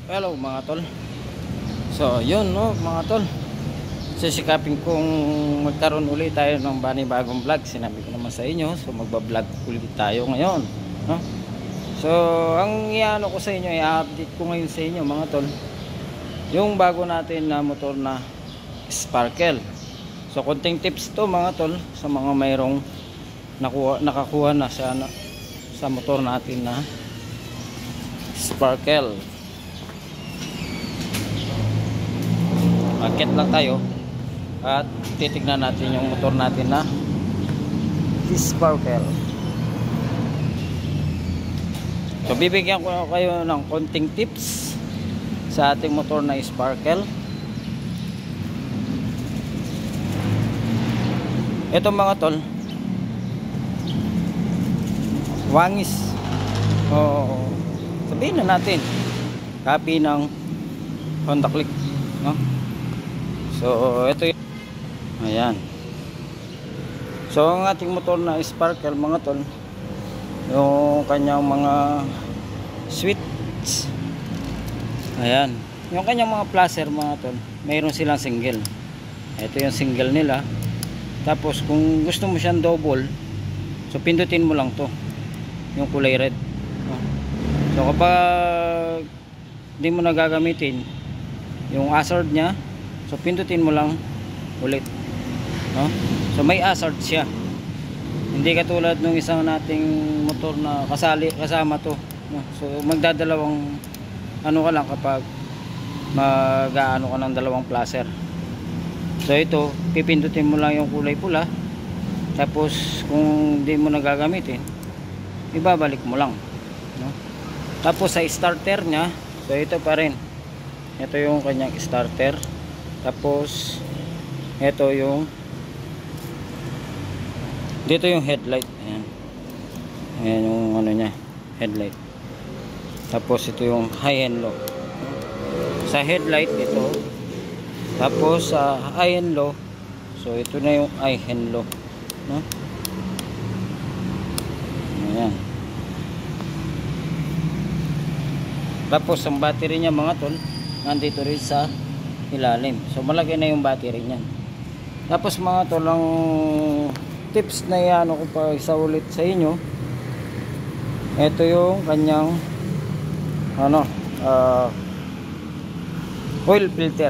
Hello mga tol. So yun no mga tol, sisikapin kong magkaroon ulit tayo ng bagong vlog. Sinabi ko naman sa inyo, so magbablog ulit tayo ngayon no? So ang iano ko sa inyo, i-update ko ngayon sa inyo mga tol, yung bago natin na motor na Sparkle. So konting tips to mga tol sa mga mayroong nakakuha na sa motor natin na Sparkle. Market lang tayo at titignan natin yung motor natin na Sparkle. So bibigyan ko kayo ng konting tips sa ating motor na Sparkle. Ito mga tol, wangis, sabihin na natin copy ng Honda Click no? So ito yung, ayan. So ang ating motor na Sparkle mga tol, yung kanyang mga switch, ayan, yung kanyang mga placer mga tol, mayroon silang single. Ito yung single nila. Tapos kung gusto mo siyang double, so pindutin mo lang to, yung kulay red. So kapag hindi mo nagagamitin yung hazard nya, so pindutin mo lang ulit no? So may hazard siya, hindi katulad nung isang nating motor na kasama to no? So magdadalawang ano ka lang kapag mag-aano ka ng dalawang placer. So ito, pipindutin mo lang yung kulay pula, tapos kung hindi mo nagagamitin, ibabalik mo lang no? Tapos sa starter nya, so ito pa rin, ito yung kanyang starter. Tapos ito yung, dito yung headlight, ayan. Ayan yung ano nya, headlight. Tapos ito yung high and low. Sa headlight ito, tapos sa high and low, so ito na yung high and low no? Ayan. Tapos ang battery nya mga tol, nandito rin sa ilalim. So malaki na yung battery niyan. Tapos mga tol, ang tips na iano ko pa isa ulit sa inyo, ito yung kanyang ano, oil filter.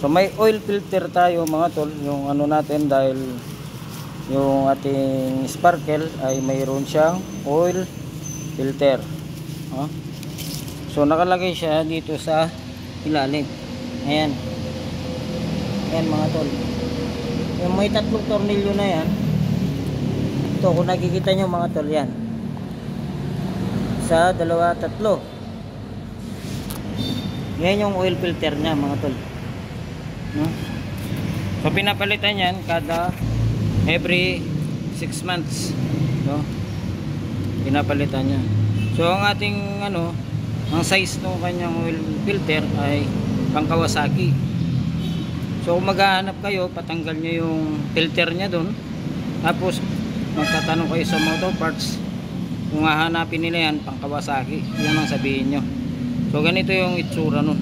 So may oil filter tayo mga tol, yung ano natin, dahil yung ating Sparkle ay mayroon siyang oil filter. So nakalagay siya dito sa ilalim. Ayan. Ayan mga tol. Yung may tatlong tornilyo na yan. Ito kung nakikita nyo mga tol, yan. Sa dalawa, tatlo. Yan yung oil filter nya mga tol no? So pinapalitan yan kada every 6 months no? Pinapalitan yan. So ang ating ano, ang size ng kanyang oil filter ay pang Kawasaki. So kung maghahanap kayo, patanggal nyo yung filter nya doon, tapos magtatanong kayo sa motor parts, kung hahanapin nila yan pang Kawasaki, yun ang sabihin nyo. So ganito yung itsura nun.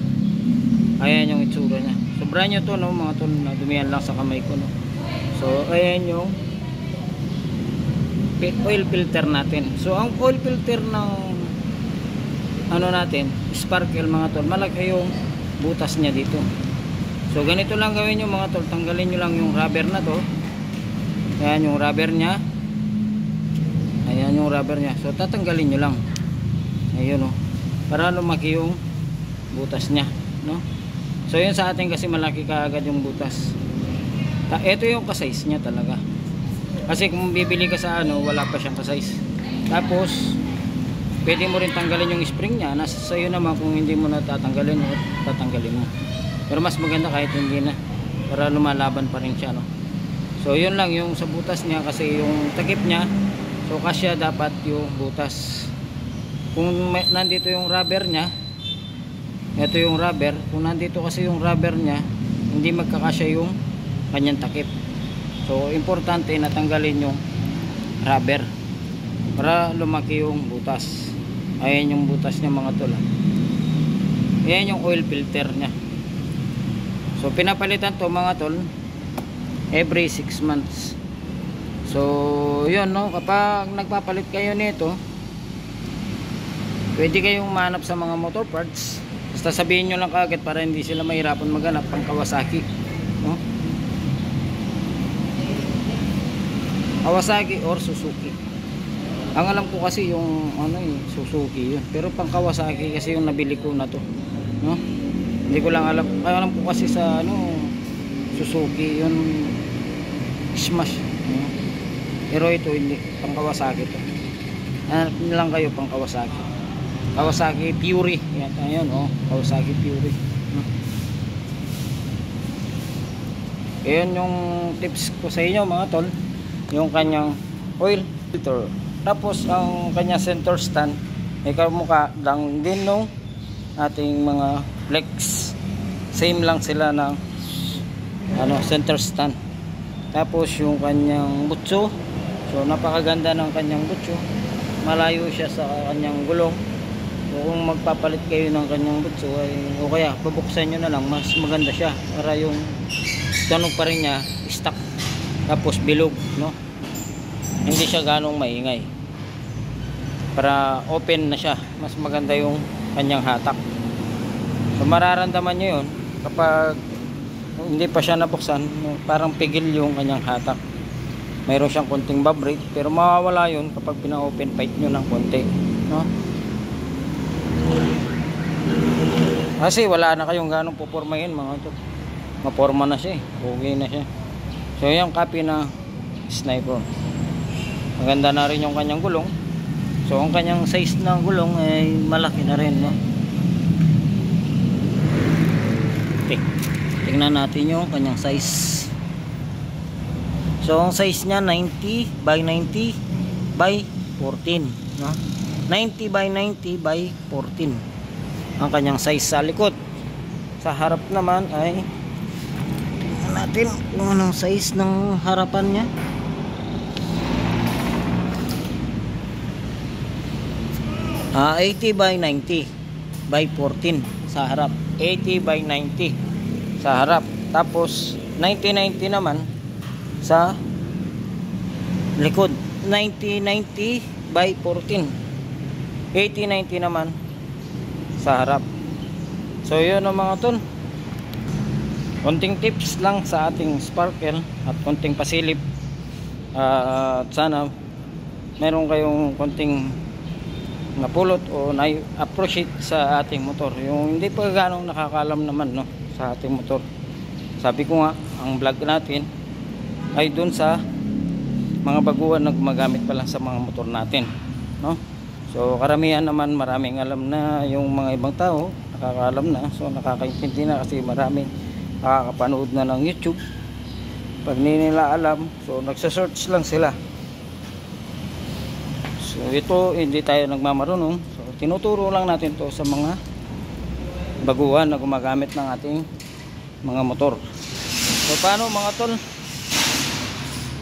Ayan yung itsura nya. So brand new to no mga tol, na dumihan lang sa kamay ko no? So ayan yung oil filter natin. So ang oil filter ng ano natin, Sparkle mga tol, malaki yung butas nya dito. So ganito lang gawin nyo mga tol, tanggalin nyo lang yung rubber na to. Ayan yung rubber nya. Ayan yung rubber nya. So tatanggalin nyo lang. Ayun o, para lumaki yung butas nya no? So yun sa atin kasi malaki kaagad yung butas. Ito yung kasize nya talaga. Kasi kung bibili ka sa ano, wala pa siyang kasize. Tapos pwede mo rin tanggalin yung spring nya. Nasa sa'yo naman kung hindi mo na tatanggalin o tatanggalin mo. Pero mas maganda kahit hindi na, para lumalaban pa rin siya no? So yun lang yung sa butas nya, kasi yung takip nya, so kasya dapat yung butas. Kung nandito yung rubber nya, ito yung rubber, kung nandito kasi yung rubber nya, hindi magkakasya yung kanyang takip. So importante na tanggalin yung rubber para lumaki yung butas. Ayan yung butas niya mga tol. Yan yung oil filter nya. So pinapalitan to mga tol every 6 months. So yun, no, kapag nagpapalit kayo nito, pwede kayong manap sa mga motor parts. Basta sabihin nyo lang kagad para hindi sila mahirapan maghanap pang Kawasaki, no? Kawasaki or Suzuki. Ang alam ko kasi yung Suzuki yun. Pero pang Kawasaki kasi yung nabili ko na to, no? Hindi ko lang alam. Alam ko kasi sa Suzuki yun, Smash, no? Pero ito hindi, pang Kawasaki to. Hanap lang kayo pang Kawasaki. Kawasaki Fury. Yan, ayun, Kawasaki Fury. Ayun yung tips ko sa inyo mga tol. Yung kanyang oil filter. Tapos ang kanyang center stand ay kamukha lang din nung ating mga flex. Same lang sila ng center stand. Tapos yung kanyang butso. So napakaganda ng kanyang butso. Malayo siya sa kanyang gulong. So kung magpapalit kayo ng kanyang butso o kaya babuksan nyo na lang, mas maganda siya para yung tunog pa rin niya stock, tapos bilog, no? Hindi siya ganong maingay, para open na siya, mas maganda yung kanyang hatak. So mararamdaman nyo yun kapag hindi pa siya nabuksan, parang pigil yung kanyang hatak. Mayroon siyang konting vibrate, pero mawawala yun kapag pina-open pipe nyo ng konti, no? Kasi wala na kayong ganong pupormahin mga ito. Maporma na siya, okay na siya. So yung copy na Sniper. Maganda na rin yung kanyang gulong. So ang kanyang size ng gulong ay malaki na rin, no? Okay. Tingnan natin yung kanyang size. So ang size niya 90 by 90 by 14, no? 90 by 90 by 14 ang kanyang size sa likod. Sa harap naman ay tingnan natin kung anong size ng harapan niya. Ah, 80 by 90 by 14 sa harap. 80 by 90 sa harap. Tapos 90-90 naman sa likod. 90-90 by 14. 80-90 naman sa harap. So yun ang mga tol, konting tips lang sa ating sparkle at konting pasilip, at sana meron kayong konting napulot o na-appreciate sa ating motor, yung hindi pa ganong nakakalam naman, no, sa ating motor. Sabi ko nga, ang vlog natin ay dun sa mga baguhan na gumagamit pa lang sa mga motor natin, no? So karamihan naman, maraming alam na yung mga ibang tao, nakakaalam na, so nakakaintindi na kasi maraming nakakapanood na ng YouTube. Pag nila alam, so nagsa-search lang sila. So ito, hindi tayo nagmamarunong, so tinuturo lang natin to sa mga baguhan na gumagamit ng ating mga motor. So paano mga tol,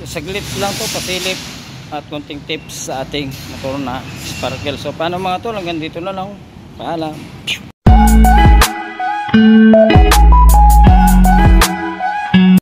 saglit lang to, pasilip at konting tips sa ating motor na sparkle. So paano mga tol, hanggang dito na lang, paalam.